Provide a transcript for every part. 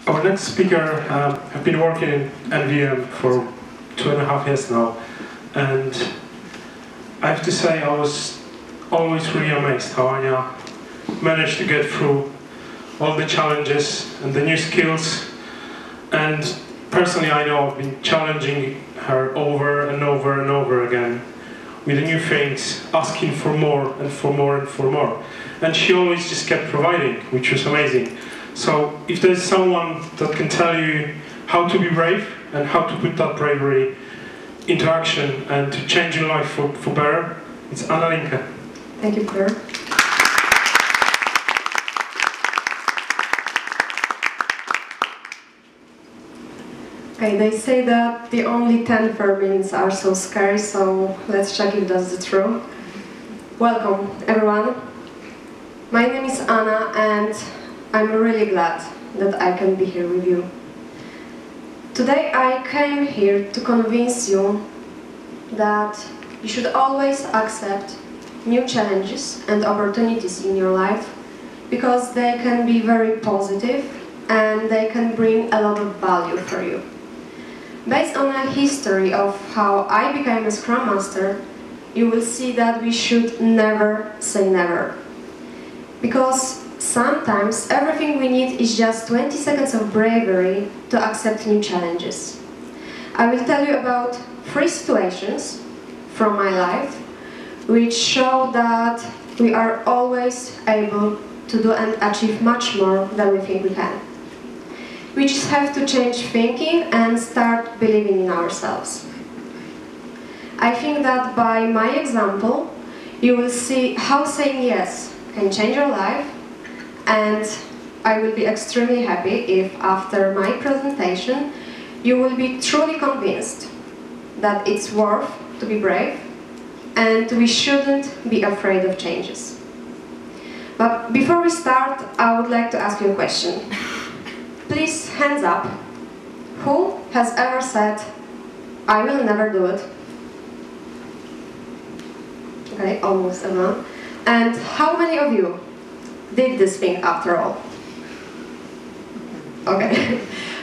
Our next speaker have been working in NVM for 2.5 years now, and I have to say I was always really amazed how Anya managed to get through all the challenges and the new skills. And personally, I know I've been challenging her over and over and over again with the new things, asking for more and for more and for more. And she always just kept providing, which was amazing. So if there's someone that can tell you how to be brave and how to put that bravery into action and to change your life for better, it's Anna Linke. Thank you, Peter. Okay, they say that the only 10 minutes are so scary, so let's check if that's the truth. Welcome, everyone. My name is Anna, and I'm really glad that I can be here with you. Today I came here to convince you that you should always accept new challenges and opportunities in your life, because they can be very positive and they can bring a lot of value for you. Based on a history of how I became a Scrum Master, you will see that we should never say never. Because sometimes everything we need is just 20 seconds of bravery to accept new challenges. I will tell you about 3 situations from my life which show that we are always able to do and achieve much more than we think we can. We just have to change thinking and start believing in ourselves. I think that by my example, you will see how saying yes can change your life, and I will be extremely happy if after my presentation you will be truly convinced that it's worth to be brave and we shouldn't be afraid of changes. But before we start, I would like to ask you a question. Please, hands up. Who has ever said, I will never do it? Okay, almost everyone. And how many of you did this thing after all? Okay.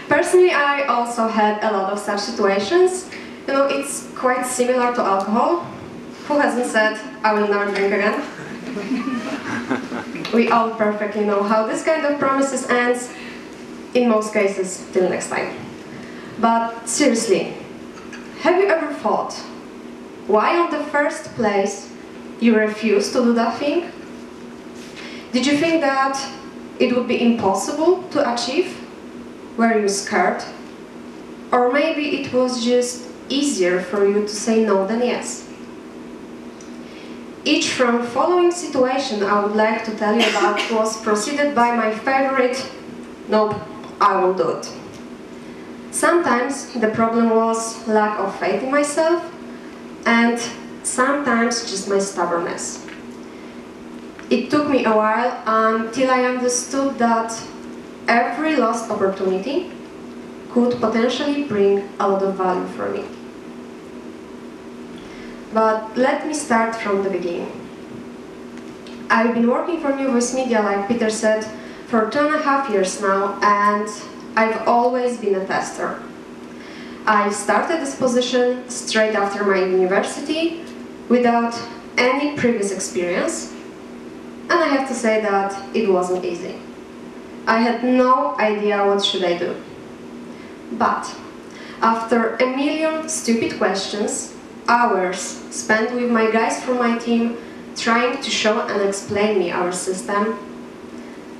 Personally, I also had a lot of such situations. You know, it's quite similar to alcohol. Who hasn't said, I will never drink again? We all perfectly know how this kind of promises ends, in most cases, till next time. But seriously, have you ever thought why in the first place you refused to do that thing? Did you think that it would be impossible to achieve? Were you scared? Or maybe it was just easier for you to say no than yes? Each from following situation I would like to tell you about was preceded by my favorite, nope, I won't do it. Sometimes the problem was lack of faith in myself, and sometimes just my stubbornness. It took me a while until I understood that every lost opportunity could potentially bring a lot of value for me. But let me start from the beginning. I've been working for New Voice Media, like Peter said, for 2.5 years now, and I've always been a tester. I started this position straight after my university without any previous experience, and I have to say that it wasn't easy. I had no idea what should I do. But after a million stupid questions, hours spent with my guys from my team trying to show and explain me our system,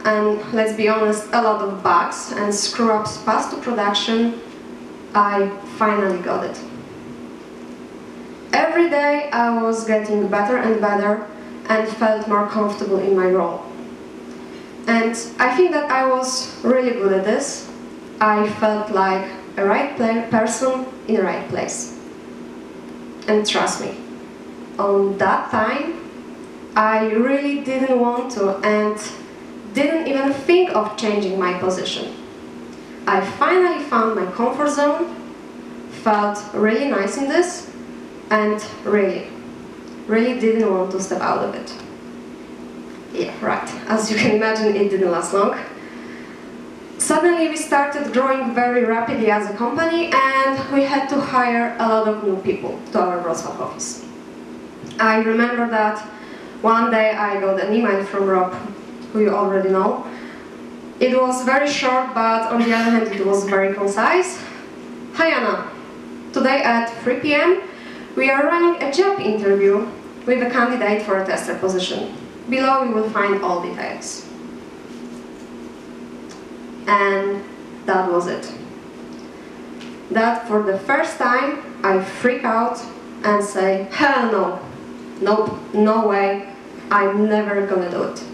and let's be honest, a lot of bugs and screw-ups passed to production, I finally got it. Every day I was getting better and better and felt more comfortable in my role. And I think that I was really good at this. I felt like a right person in the right place. And trust me, on that time, I really didn't want to and didn't even think of changing my position. I finally found my comfort zone, felt really nice in this, and really didn't want to step out of it. Yeah, right. As you can imagine, it didn't last long. Suddenly we started growing very rapidly as a company, and we had to hire a lot of new people to our Wrocław office. I remember that one day I got an email from Rob, who you already know. It was very short, but on the other hand it was very concise. Hi Anna, today at 3 p.m. we are running a job interview with a candidate for a tester position. Below you will find all details. And that was it. That for the first time I freak out and say, hell no, nope, no way, I'm never gonna do it.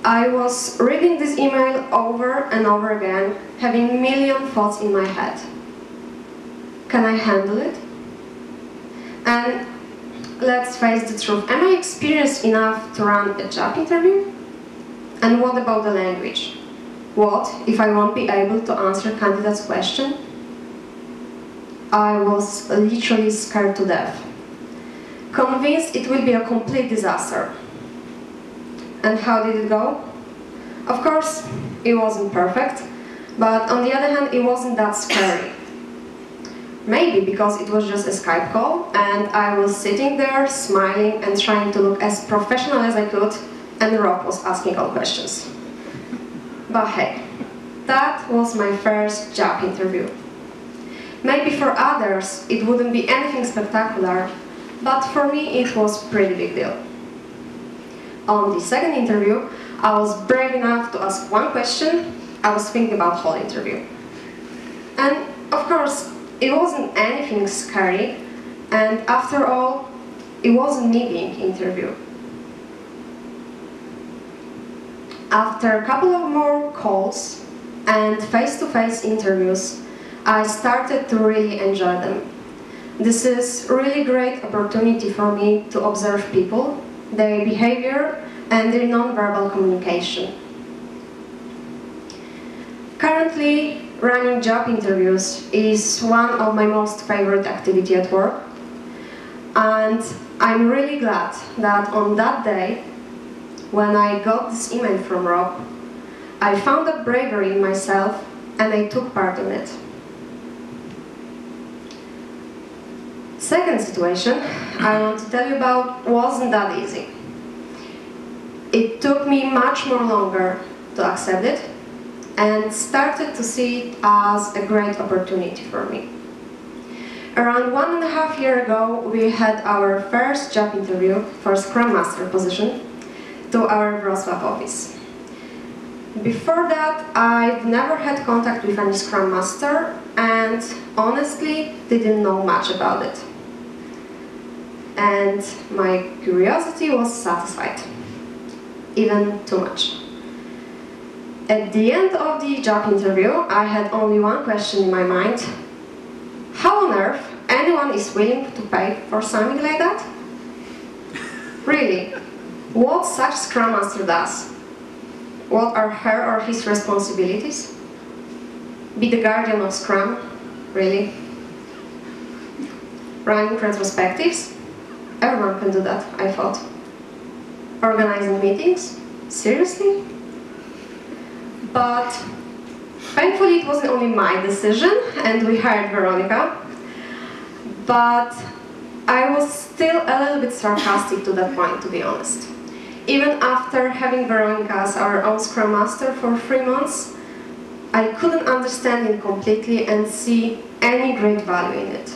I was reading this email over and over again, having a million thoughts in my head. Can I handle it? And let's face the truth, am I experienced enough to run a job interview? And what about the language? What if I won't be able to answer candidate's question? I was literally scared to death, convinced it will be a complete disaster. And how did it go? Of course, it wasn't perfect, but on the other hand, it wasn't that scary. Maybe because it was just a Skype call, and I was sitting there, smiling and trying to look as professional as I could, and Rob was asking all questions. But hey, that was my first job interview. Maybe for others it wouldn't be anything spectacular, but for me it was a pretty big deal. On the second interview, I was brave enough to ask one question. I was thinking about the whole interview. And of course, it wasn't anything scary, and after all, it wasn't me being interviewed. After a couple of more calls and face-to-face interviews, I started to really enjoy them. This is a really great opportunity for me to observe people, their behavior and their non-verbal communication. Currently, running job interviews is one of my most favorite activities at work, and I'm really glad that on that day, when I got this email from Rob, I found that bravery in myself and I took part in it. Second situation I want to tell you about wasn't that easy. It took me much more longer to accept it and started to see it as a great opportunity for me. Around 1.5 years ago, we had our first job interview for Scrum Master position to our Wrocław office. Before that, I've never had contact with any Scrum Master and honestly didn't know much about it. And my curiosity was satisfied, even too much. At the end of the job interview, I had only one question in my mind. How on earth anyone is willing to pay for something like that? Really, what such Scrum Master does? What are her or his responsibilities? Be the guardian of Scrum? Really? Running retrospectives? Everyone can do that, I thought. Organizing meetings? Seriously? But thankfully it wasn't only my decision, and we hired Veronica. But I was still a little bit sarcastic to that point, to be honest. Even after having Veronica as our own Scrum Master for 3 months, I couldn't understand it completely and see any great value in it.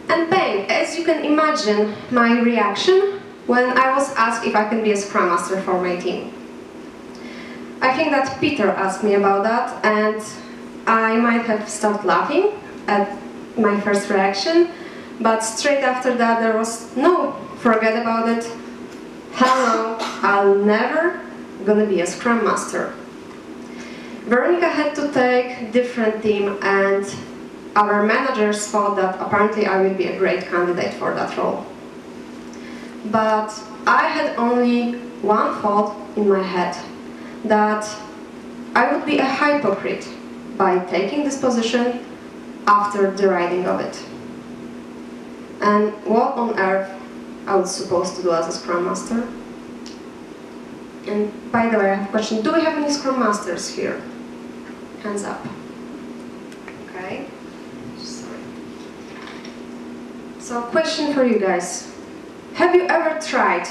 And bang, as you can imagine, my reaction when I was asked if I can be a Scrum Master for my team. I think that Peter asked me about that, and I might have started laughing at my first reaction, but straight after that there was, no, forget about it. Hello, I'm never gonna be a Scrum Master. Veronica had to take different team, and our managers thought that apparently I will be a great candidate for that role. But I had only one thought in my head, that I would be a hypocrite by taking this position after the writing of it. And what on earth I was supposed to do as a Scrum Master? And by the way, I have a question. Do we have any Scrum Masters here? Hands up. Okay. Sorry. So, question for you guys. Have you ever tried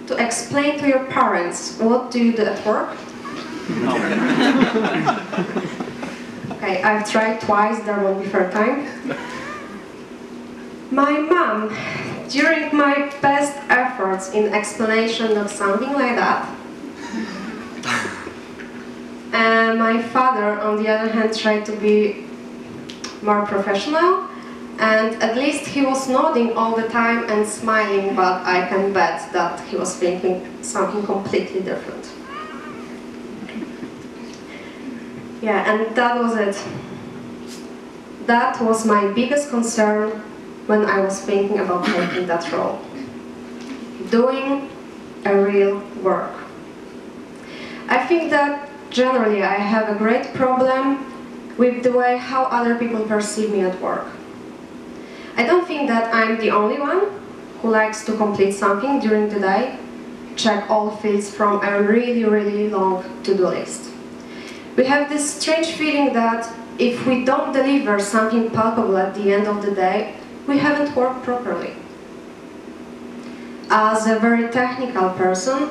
to explain to your parents what do you do at work? No. Okay, I've tried twice, there won't be third time. My mom, during my best efforts in explanation of something like that, and my father, on the other hand, tried to be more professional, and at least he was nodding all the time and smiling, but I can bet that he was thinking something completely different. Yeah, and that was it. That was my biggest concern when I was thinking about taking that role. Doing a real work. I think that generally I have a great problem with the way how other people perceive me at work. I don't think that I'm the only one who likes to complete something during the day, check all fields from a really long to-do list. We have this strange feeling that if we don't deliver something palpable at the end of the day, we haven't worked properly. As a very technical person,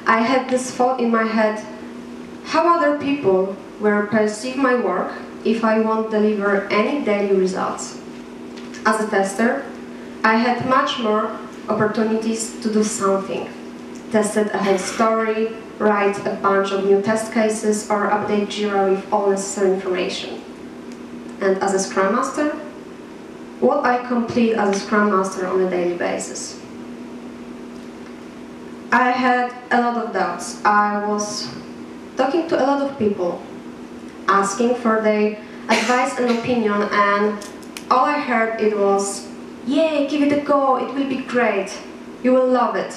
I had this thought in my head, how other people will perceive my work if I won't deliver any daily results. As a tester, I had much more opportunities to do something. Tested a whole story, write a bunch of new test cases, or update Jira with all necessary information. And as a Scrum Master, what I complete as a Scrum Master on a daily basis. I had a lot of doubts. I was talking to a lot of people, asking for their advice and opinion, and all I heard it was, "Yeah, give it a go, it will be great, you will love it.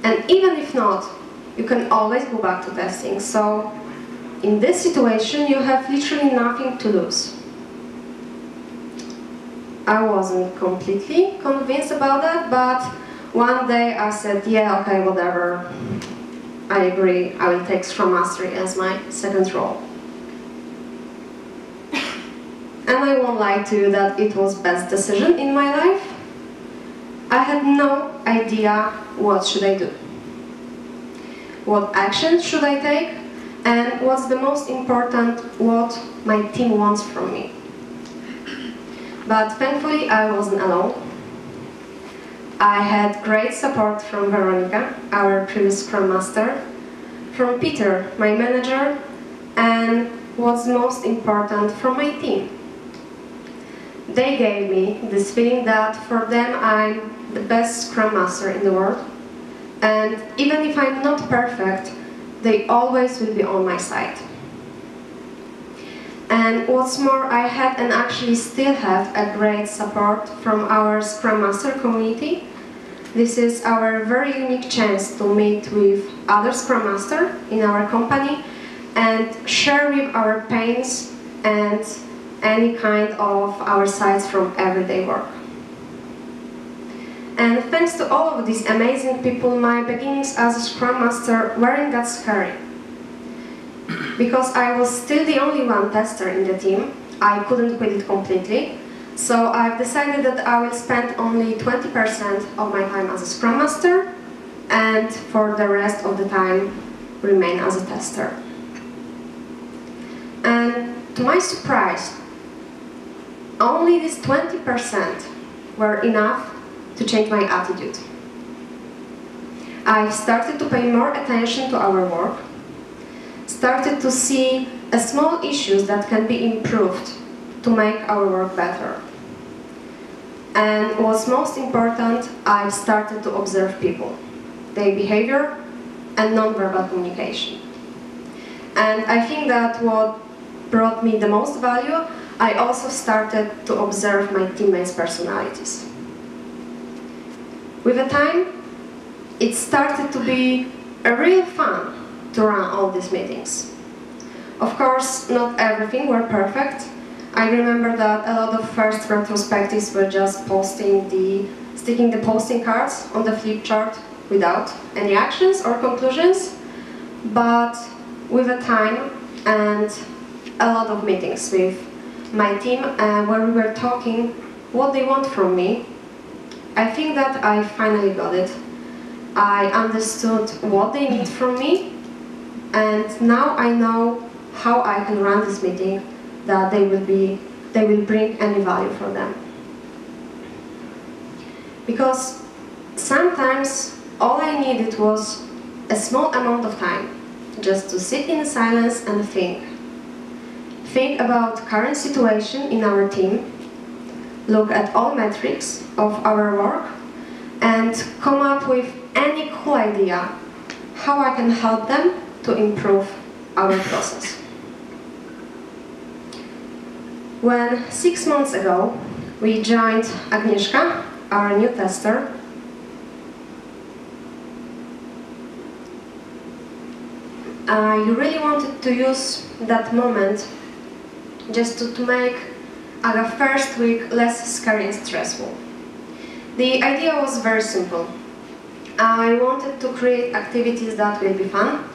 And even if not, you can always go back to testing." So, in this situation, you have literally nothing to lose. I wasn't completely convinced about that, but one day I said, yeah, okay, whatever. I agree, I will take Scrum Mastery as my second role. And I won't lie to you that it was the best decision in my life. I had no idea what should I do. What actions should I take? And what's the most important, what my team wants from me. But thankfully I wasn't alone. I had great support from Veronica, our previous Scrum Master, from Peter, my manager, and what's most important, from my team. They gave me this feeling that for them I'm the best Scrum Master in the world, and even if I'm not perfect, they always will be on my side. And what's more, I had and actually still have a great support from our Scrum Master community. This is our very unique chance to meet with other Scrum Masters in our company and share with our pains and any kind of our sides from everyday work. And thanks to all of these amazing people, my beginnings as a Scrum Master weren't that scary. Because I was still the only one tester in the team, I couldn't quit it completely. So I've decided that I will spend only 20% of my time as a Scrum Master, and for the rest of the time remain as a tester. And to my surprise, only these 20% were enough to change my attitude. I started to pay more attention to our work, started to see small issues that can be improved to make our work better. And what's most important, I started to observe people, their behavior and non-verbal communication. And I think that what brought me the most value, I also started to observe my teammates' personalities. With the time, it started to be a real fun to run all these meetings. Of course, not everything were perfect. I remember that a lot of first retrospectives were just sticking the posting cards on the flip chart without any actions or conclusions, but with a time and a lot of meetings with my team where we were talking what they want from me. I think that I finally got it. I understood what they need from me, and now I know how I can run this meeting, that they will bring any value for them. Because sometimes all I needed was a small amount of time, just to sit in silence and think. Think about current situation in our team, look at all metrics of our work, and come up with any cool idea how I can help them to improve our process. When 6 months ago we joined Agnieszka, our new tester, I really wanted to use that moment just to make our first week less scary and stressful. The idea was very simple. I wanted to create activities that will be fun,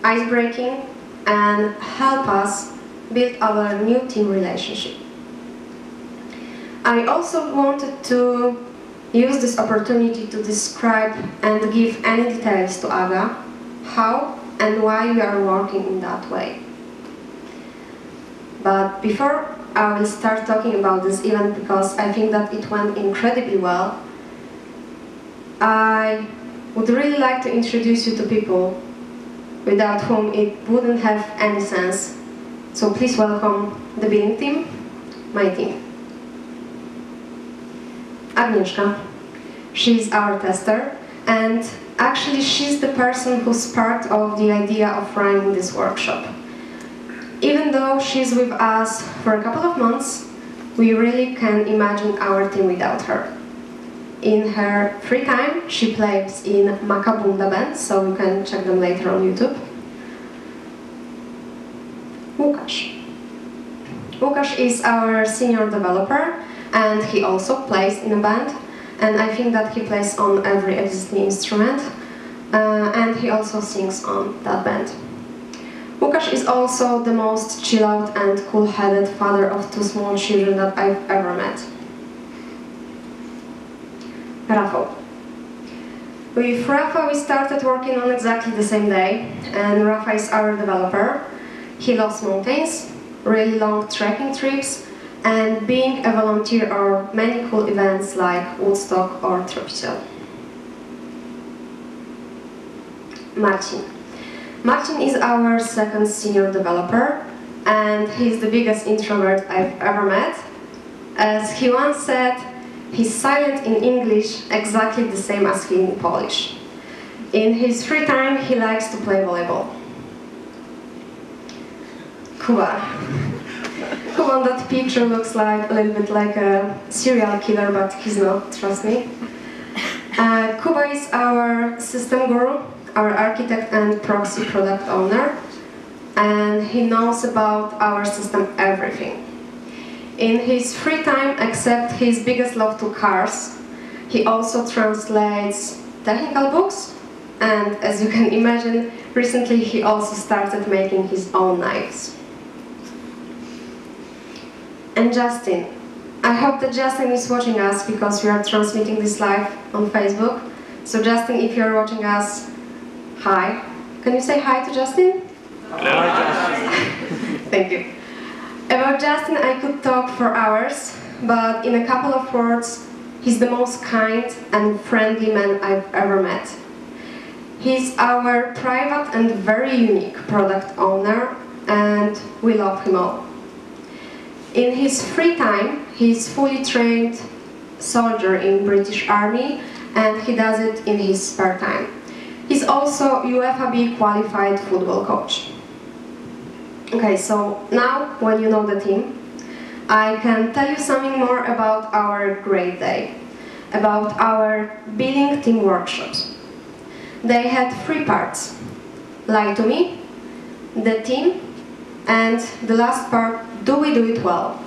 ice-breaking, and help us build our new team relationship. I also wanted to use this opportunity to describe and give any details to Aga, how and why we are working in that way. But before I will start talking about this event, because I think that it went incredibly well, I would really like to introduce you to people without whom it wouldn't have any sense. So please welcome the billing team, my team. Agnieszka, she's our tester, and actually she's the person who sparked off the idea of running this workshop. Even though she's with us for a couple of months, we really can't imagine our team without her. In her free time, she plays in Makabunda band, so you can check them later on YouTube. Łukasz is our senior developer, and he also plays in a band, and I think that he plays on every existing instrument, and he also sings on that band. Łukasz is also the most chill-out and cool-headed father of 2 small children that I've ever met. Rafał. With Rafa we started working on exactly the same day, and Rafa is our developer. He loves mountains, really long trekking trips, and being a volunteer or many cool events like Woodstock or Tropical. Marcin is our second senior developer, and he's the biggest introvert I've ever met. As he once said, he's silent in English exactly the same as he in Polish. In his free time, he likes to play volleyball. Kuba. Kuba on that picture looks like a little bit like a serial killer, but he's not, trust me. Kuba is our system guru, our architect and proxy product owner, and he knows about our system everything. In his free time, except his biggest love to cars, he also translates technical books, and as you can imagine, recently he also started making his own knives. And Justin. I hope that Justin is watching us because we are transmitting this live on Facebook. So Justin, if you're watching us, hi. Can you say hi to Justin? Hello, Justin. Thank you. About Justin, I could talk for hours, but in a couple of words, he's the most kind and friendly man I've ever met. He's our private and very unique product owner, and we love him all. In his free time, he's fully trained soldier in British Army, and he does it in his spare time. He's also UEFA B qualified football coach. Okay, so now when you know the team, I can tell you something more about our great day, about our billing team workshops. They had 3 parts: Lie to Me, the team, and the last part, Do we do it well?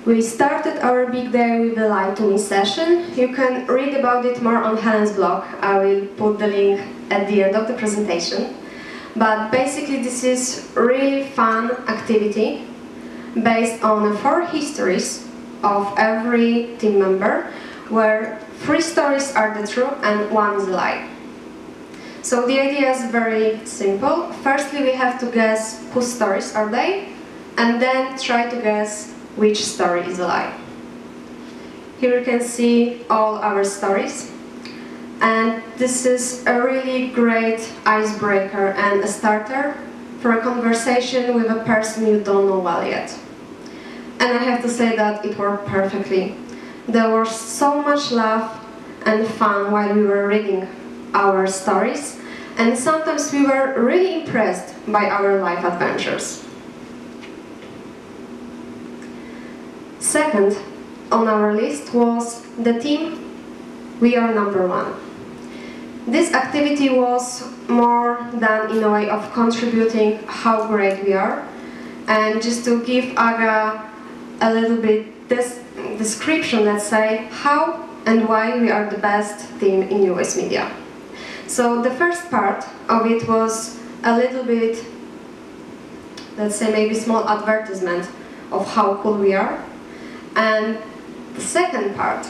We started our big day with a live to me session. You can read about it more on Helen's blog. I will put the link at the end of the presentation. But basically this is really fun activity based on 4 histories of every team member, where 3 stories are the truth and 1 is a lie. So the idea is very simple. Firstly, we have to guess whose stories are they, and then try to guess which story is a lie. Here you can see all our stories. And this is a really great icebreaker and a starter for a conversation with a person you don't know well yet. And I have to say that it worked perfectly. There was so much laugh and fun while we were reading our stories, and sometimes we were really impressed by our life adventures. Second on our list was the team We Are Number One. This activity was more than in a way of contributing how great we are, and just to give Aga a little bit this description, let's say, how and why we are the best team in US media. So the first part of it was a little bit, let's say, maybe small advertisement of how cool we are. And the second part,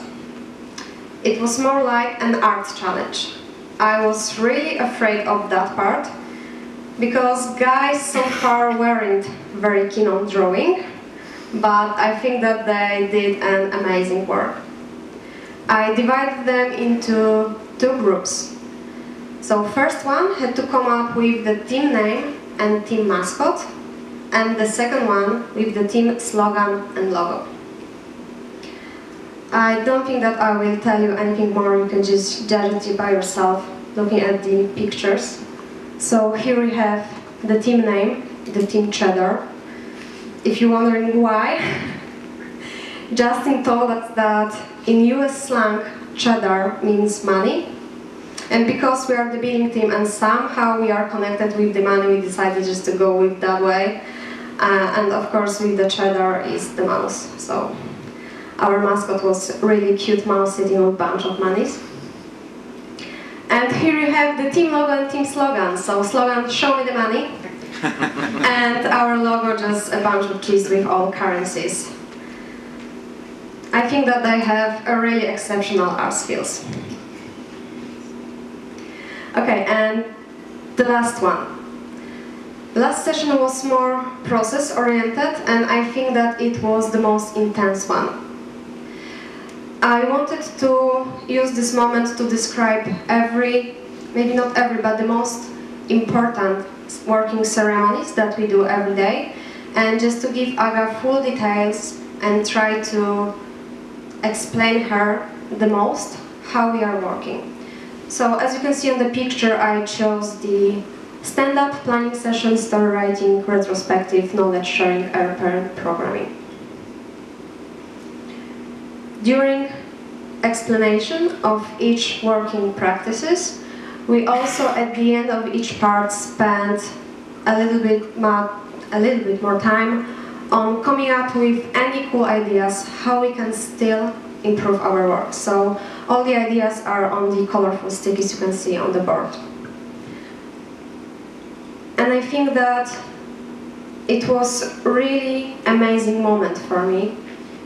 it was more like an art challenge. I was really afraid of that part, because guys so far weren't very keen on drawing, but I think that they did an amazing work. I divided them into 2 groups. So first one had to come up with the team name and team mascot, and the second one with the team slogan and logo. I don't think that I will tell you anything more. You can just judge it by yourself looking at the pictures. So here we have the team name, the team Cheddar. If you're wondering why, Justin told us that in US slang, cheddar means money. And because we are the billing team and somehow we are connected with the money, we decided just to go with that way. And of course, with the cheddar is the mouse. So our mascot was a really cute mouse sitting on a bunch of monies. And here you have the team logo and team slogan. So slogan, show me the money. And our logo, just a bunch of keys with all currencies. I think that they have a really exceptional art skills. Okay, and the last one. The last session was more process-oriented, and I think that it was the most intense one. I wanted to use this moment to describe maybe not every, but the most important working ceremonies that we do every day, and just to give Aga full details and try to explain her the most how we are working. So as you can see on the picture, I chose the stand-up planning session, story writing, retrospective, knowledge sharing, pair programming. During explanation of each working practices, we also at the end of each part spent a little bit more time on coming up with any cool ideas how we can still improve our work. So all the ideas are on the colorful stickies you can see on the board. And I think that it was a really amazing moment for me,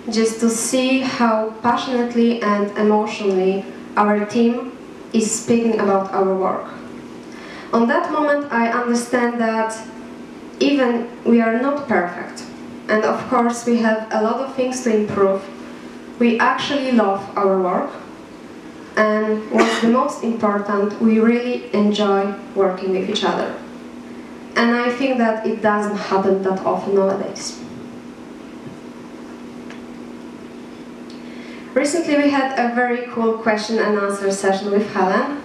just to see how passionately and emotionally our team is speaking about our work. On that moment, I understand that even we are not perfect, and of course we have a lot of things to improve, we actually love our work, and what's the most important, we really enjoy working with each other. And I think that it doesn't happen that often nowadays. Recently we had a very cool question and answer session with Helen,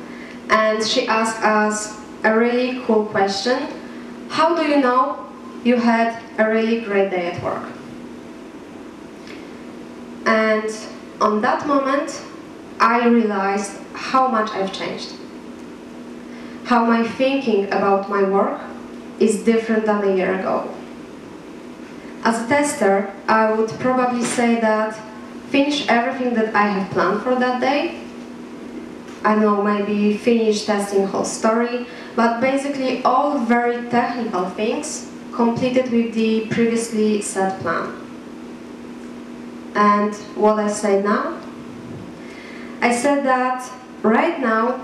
and she asked us a really cool question. How do you know you had a really great day at work? And on that moment, I realized how much I've changed. How my thinking about my work is different than a year ago. As a tester, I would probably say that finish everything that I have planned for that day. I don't know, maybe finish testing whole story, but basically all very technical things completed with the previously set plan. And what I say now? I said that right now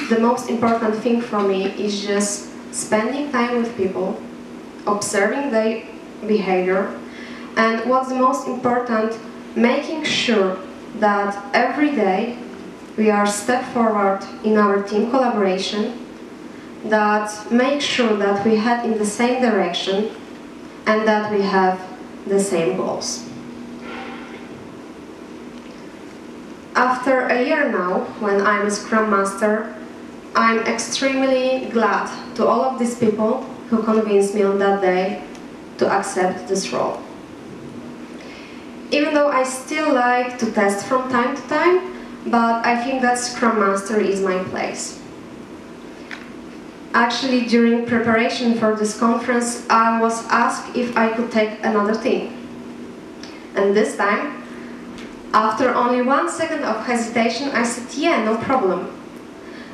the most important thing for me is just spending time with people, observing their behavior, and what's the most important, making sure that every day we are a step forward in our team collaboration, that make sure that we head in the same direction and that we have the same goals. After a year now, when I'm a Scrum Master, I'm extremely glad to all of these people who convinced me on that day to accept this role. Even though I still like to test from time to time, but I think that Scrum Master is my place. Actually, during preparation for this conference, I was asked if I could take another team. And this time, after only 1 second of hesitation, I said, yeah, no problem.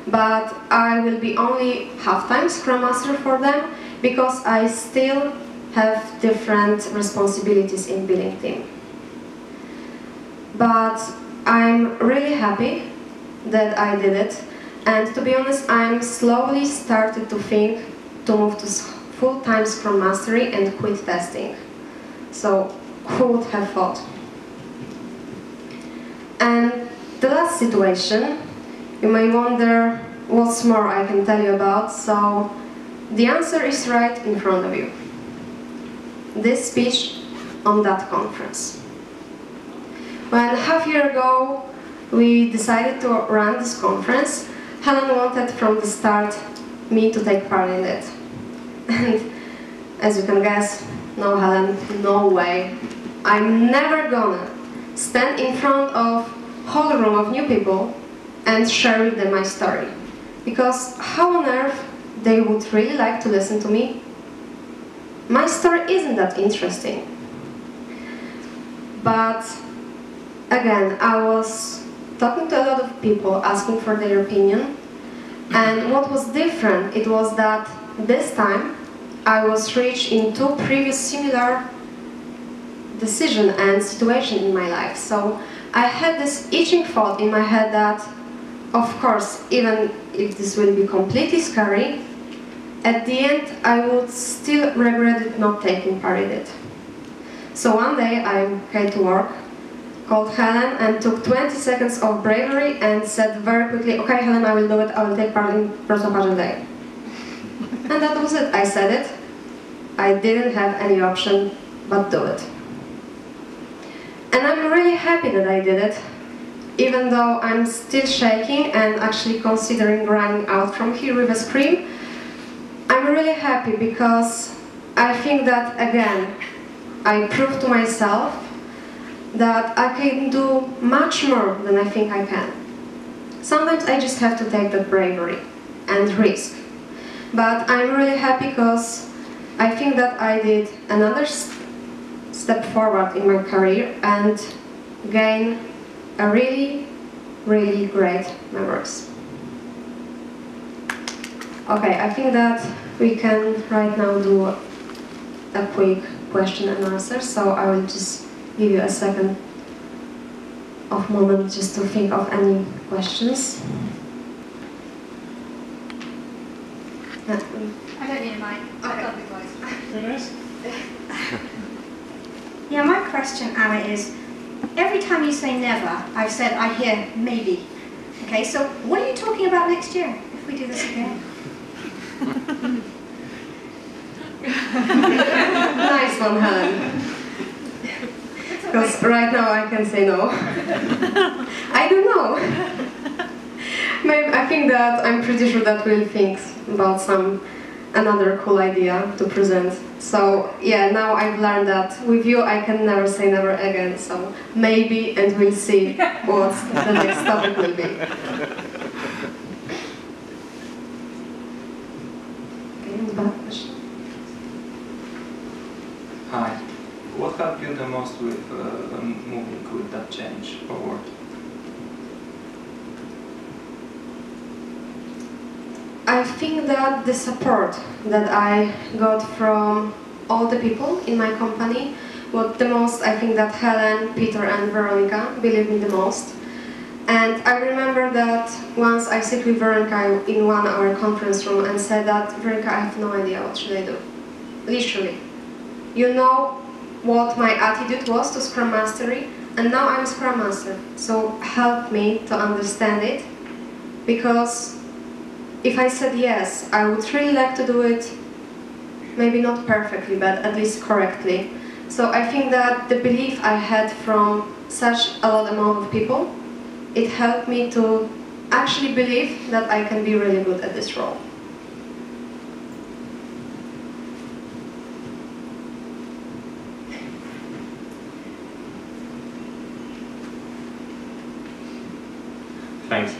But I will be only half-time Scrum Master for them because I still have different responsibilities in building team. But I'm really happy that I did it, and to be honest, I'm slowly started to think to move to full-time Scrum Mastery and quit testing. So, who would have thought? And the last situation, you may wonder what's more I can tell you about, so the answer is right in front of you. This speech on that conference. When half a year ago we decided to run this conference, Helen wanted from the start me to take part in it. And as you can guess, no Helen, no way. I'm never gonna stand in front of a whole room of new people and share with them my story. Because how on earth they would really like to listen to me? My story isn't that interesting. But again, I was talking to a lot of people asking for their opinion, and what was different, it was that this time I was reached in 2 previous similar decision and situation in my life. So I had this itching thought in my head that, of course, even if this will be completely scary, at the end I would still regret it not taking part in it. So one day I came to work, called Helen and took 20 seconds of bravery and said very quickly, okay Helen, I will do it, I will take part in Personal Agile Day. And that was it, I said it. I didn't have any option but do it. And I'm really happy that I did it, even though I'm still shaking and actually considering running out from here with a scream. I'm really happy because I think that, again, I proved to myself that I can do much more than I think I can. Sometimes I just have to take that bravery and risk. But I'm really happy because I think that I did another step forward in my career and gain a really, really great memories. Okay, I think that we can right now do a quick question and answer, so I will just give you a second of moment just to think of any questions. I don't need a mic. I've got the voice. Yeah, my question, Anna, is every time you say never, I've said I hear maybe. Okay, so what are you talking about next year if we do this again? Nice one, Helen. Because right now I can say no. I don't know. Maybe I think that I'm pretty sure that we'll think about another cool idea to present. So yeah, now I've learned that with you I can never say never again. So maybe, and we'll see what the next topic will be. Okay, bad question. Hi. most with moving with that change forward? I think that the support that I got from all the people in my company, what the most, I think that Helen, Peter and Veronica believed me the most. And I remember that once I sit with Veronica in 1 hour conference room and said that, Veronica, I have no idea what should I do. Literally. You know what my attitude was to Scrum Mastery, and now I'm a Scrum Master. So help me to understand it, because if I said yes, I would really like to do it, maybe not perfectly, but at least correctly. So I think that the belief I had from such a lot amount of people, it helped me to actually believe that I can be really good at this role. Thanks.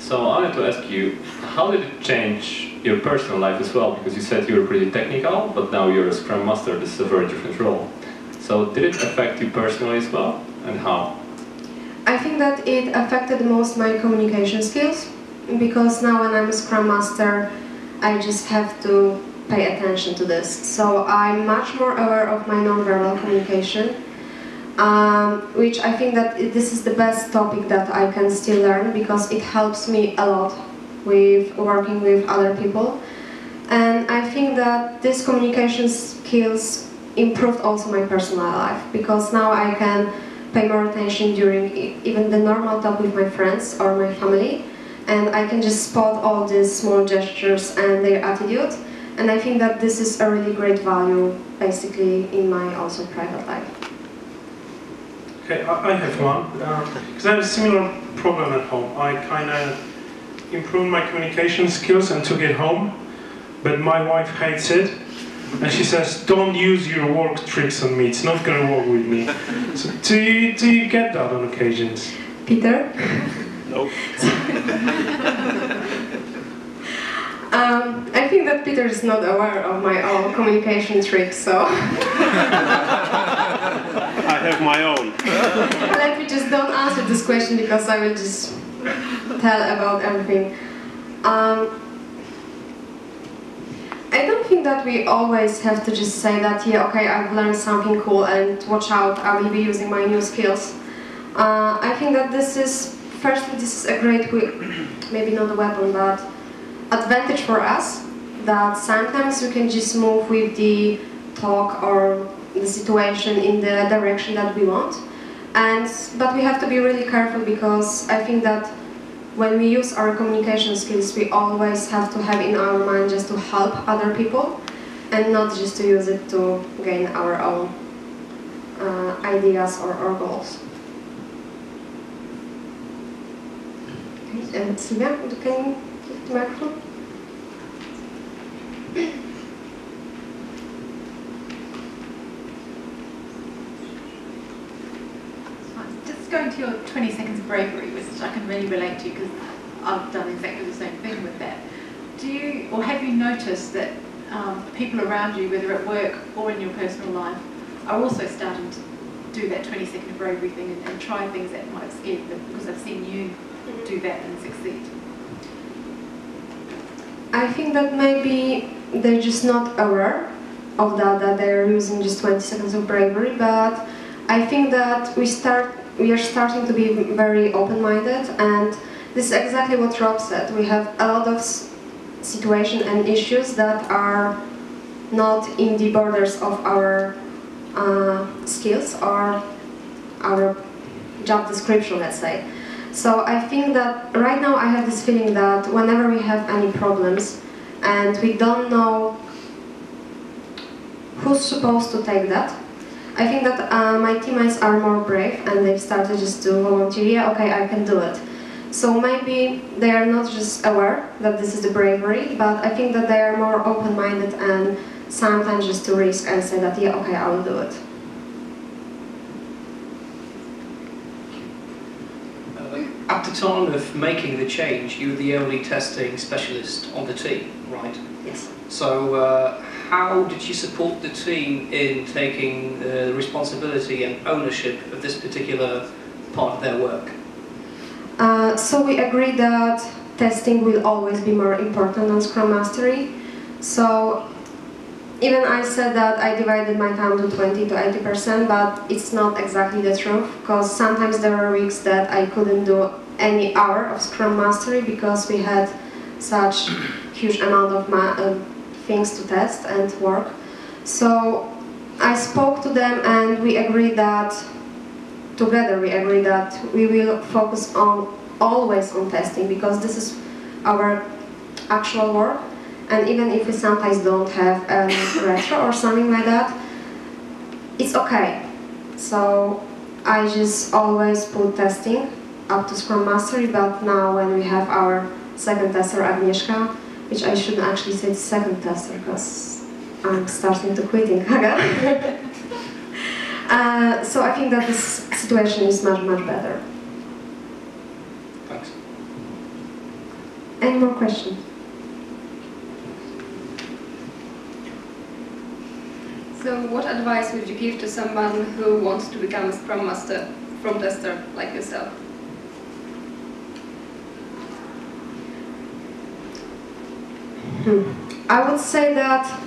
So I wanted to ask you, how did it change your personal life as well? Because you said you were pretty technical, but now you're a Scrum Master. This is a very different role. So did it affect you personally as well, and how? I think that it affected most my communication skills, because now when I'm a Scrum Master, I just have to pay attention to this. So I'm much more aware of my non-verbal communication, which I think that this is the best topic that I can still learn, because it helps me a lot with working with other people. And I think that these communication skills improved also my personal life, because now I can pay more attention during even the normal talk with my friends or my family, and I can just spot all these small gestures and their attitude, and I think that this is a really great value basically in my also private life. Okay, I have one, because I have a similar problem at home. I kind of improved my communication skills and took it home, but my wife hates it. And she says, don't use your work tricks on me, it's not going to work with me. So do you get that on occasions? Peter? No. I think that Peter is not aware of my own communication tricks, so... I have my own. Let me just don't answer this question, because I will just tell about everything. I don't think that we always have to just say that, yeah, okay, I've learned something cool and watch out, I will be using my new skills. I think that this is, firstly, this is a great, maybe not a weapon, but advantage for us, that sometimes we can just move with the talk or the situation in the direction that we want. But we have to be really careful, because I think that when we use our communication skills, we always have to have in our mind just to help other people, and not just to use it to gain our own ideas or goals. Okay, and Sylvia, can you give the microphone? Just going to your 20 seconds of bravery, which I can really relate to, because I've done exactly the same thing with that. Do you, or have you noticed that people around you, whether at work or in your personal life, are also starting to do that 20-second of bravery thing and try things that might have scared them, because I've seen you do that and succeed? I think that maybe they're just not aware of that they're using just 20 seconds of bravery, but I think that we are starting to be very open-minded, and this is exactly what Rob said. We have a lot of situations and issues that are not in the borders of our skills or our job description, let's say. So I think that right now I have this feeling that whenever we have any problems and we don't know who's supposed to take that, I think that my teammates are more brave, and they've started just to volunteer, yeah, okay, I can do it. So maybe they are not just aware that this is the bravery, but I think that they are more open-minded and sometimes just to risk and say that, yeah, okay, I will do it. At the time of making the change, you were the only testing specialist on the team, right? Yes. So how did you support the team in taking responsibility and ownership of this particular part of their work? So we agreed that testing will always be more important than Scrum Mastery. So even I said that I divided my time to 20 to 80%, but it's not exactly the truth, because sometimes there were weeks that I couldn't do any hour of Scrum Mastery because we had such huge amount of things to test and work. So I spoke to them and we agreed that, together we agreed that we will focus on always on testing, because this is our actual work. And even if we sometimes don't have a retro or something like that, it's okay. So I just always put testing up to Scrum Mastery, but now when we have our second tester, Agnieszka, which I shouldn't actually say second tester, because I'm starting to quitting again. So I think that this situation is much, much better. Thanks. Any more questions? So what advice would you give to someone who wants to become a Scrum Master from tester like yourself? I would say that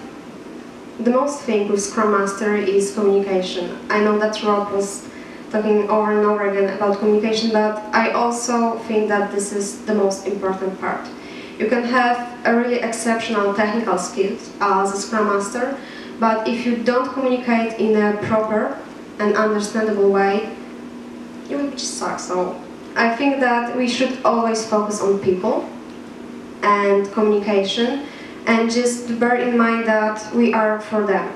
the most thing with Scrum Master is communication. I know that Rob was talking over and over again about communication, but I also think that this is the most important part. You can have a really exceptional technical skills as a Scrum Master, but if you don't communicate in a proper and understandable way, you will just suck. So I think that we should always focus on people and communication, and just bear in mind that we are for them.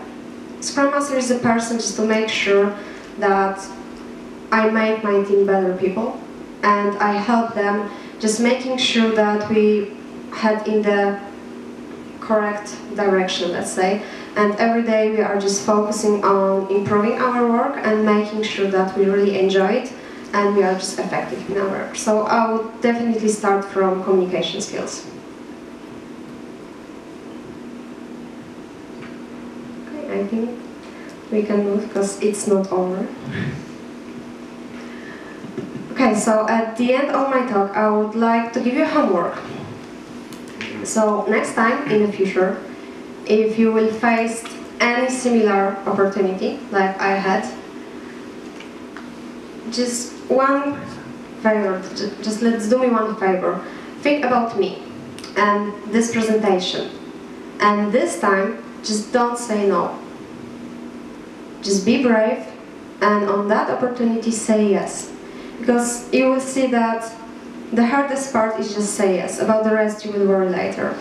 Scrum Master is a person just to make sure that I make my team better people, and I help them just making sure that we head in the correct direction, let's say. And every day we are just focusing on improving our work and making sure that we really enjoy it and we are just effective in our work. So I would definitely start from communication skills. Okay, I think we can move because it's not over. Okay, so at the end of my talk, I would like to give you homework. So next time in the future, if you will face any similar opportunity like I had, just one favor, just do me one favor. Think about me and this presentation. And this time, just don't say no. Just be brave, and on that opportunity say yes. Because you will see that the hardest part is just say yes. About the rest you will worry later.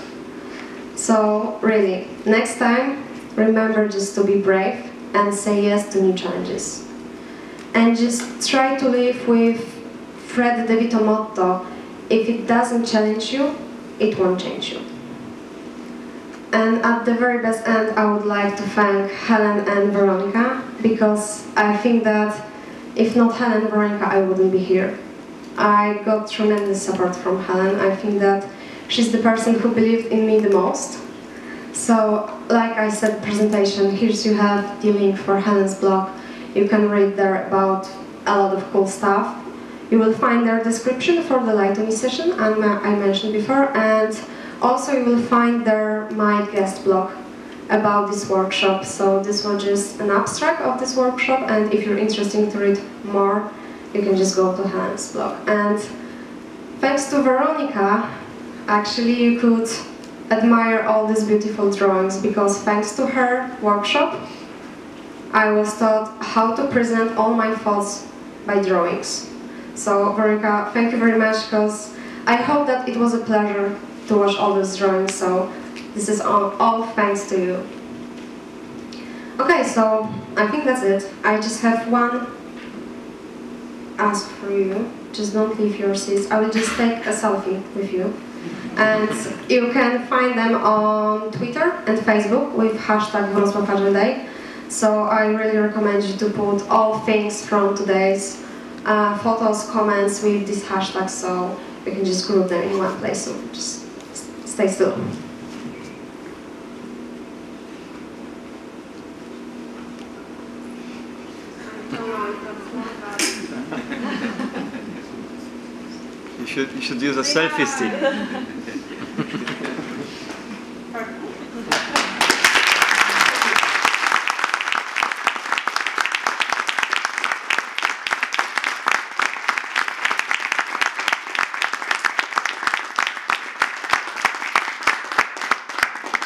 So really, next time, remember just to be brave and say yes to new challenges. And just try to live with Fred DeVito motto: if it doesn't challenge you, it won't change you. And at the very best end, I would like to thank Helen and Veronica, because I think that if not Helen and Veronica, I wouldn't be here. I got tremendous support from Helen. I think that she's the person who believed in me the most. So, like I said in the presentation, here you have the link for Helen's blog. You can read there about a lot of cool stuff. You will find their description for the WAD2016 session I mentioned before, and also you will find there my guest blog about this workshop. So this was just an abstract of this workshop, and if you're interested to read more, you can just go to Helen's blog. And thanks to Veronica, actually you could admire all these beautiful drawings, because thanks to her workshop, I was taught how to present all my thoughts by drawings. So Veronica, thank you very much, because I hope that it was a pleasure to watch all those drawings, so this is all thanks to you. Okay, so I think that's it. I just have one ask for you. Just don't leave your seats. I will just take a selfie with you. And you can find them on Twitter and Facebook with hashtag #WrocławAgileDay. So I really recommend you to put all things from today's photos, comments with these hashtags, so you can just group them in one place. So just stay still. should use a selfie stick.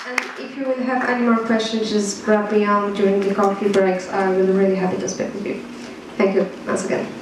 And if you will have any more questions, just grab me during the coffee breaks. I will be really happy to speak with you. Thank you once again.